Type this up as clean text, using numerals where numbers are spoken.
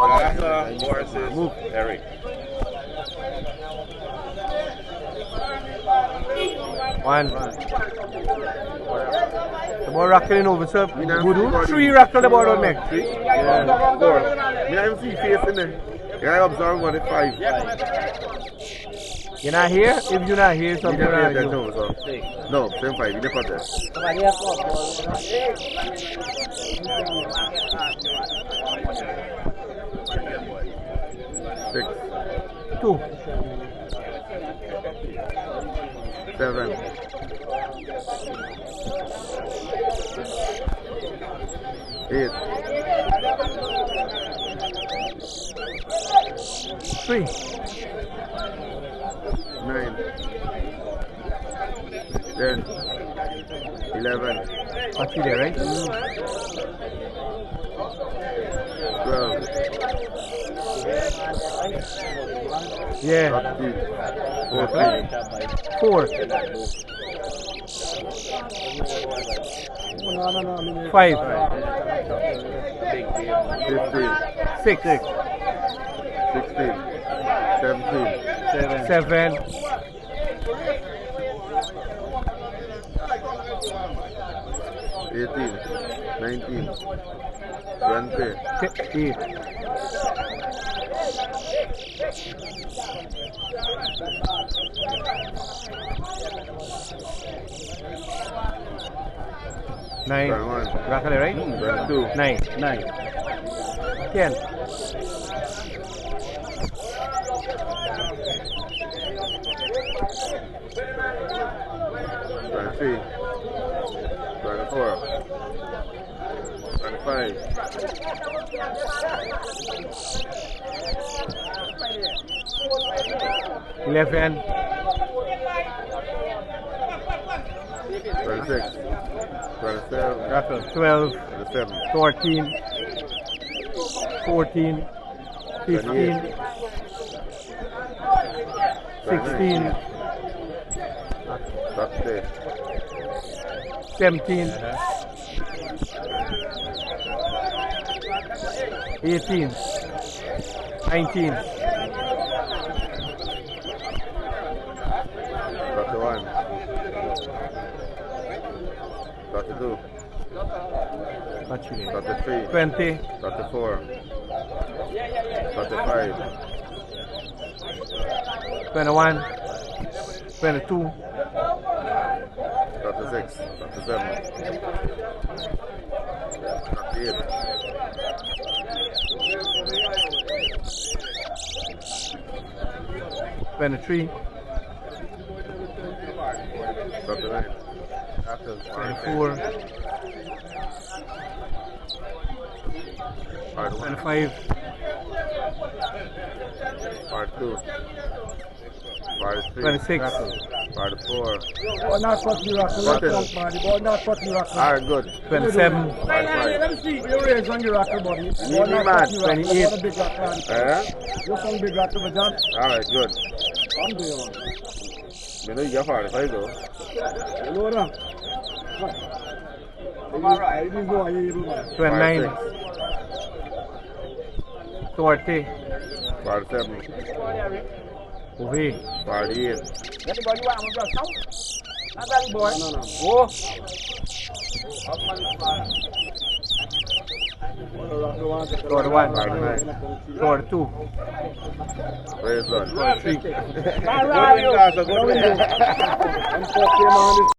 Gaza versus Eric. One. The ball rocking over, sir. Voodoo. 3 rockle the ball on next. 3? Yeah. 4. Me not even see face in there. Yeah, I observe 1 at 5. You're not here? If you're not here, something wrong with you. No, same 5. You never there. 6. 2. 7. 8. 3. 9. 10. 11. Watch you there, right? 12. Yeah. 13. 14. 4. 5. 15. 6. 16. 17. 7. 18. 19. 20. 8. 9. 21. Rockle, right? 22. 9. 10. 23. 24. 25. 11. 26. 27. Rockle. 12. 27. 14. 14. 15. 16. 30. 17. 18. 19. 31. 32. Watch you there. 33. 20. 34. 35. 21. 22. 36. 37. 38. 23. 39. 24. 25. Part 2. Part 3. 26. Part 4. Not cut the rock. Not cut the rock. Alright, good. 27. Part 5. Let me see. You raise on the rock, buddy. Leave me, man. 28. A big rock, man. You some big rock, John. Alright, good. I'm doing. Me know you got 45 though. Hello, da. Alright, you go. You go. 29. 30. Part 7. Okay. Part 8. Anybody want to just count? Not that boy. No. Oh. 41. Part 9. 42. Praise God. 43. All right, you.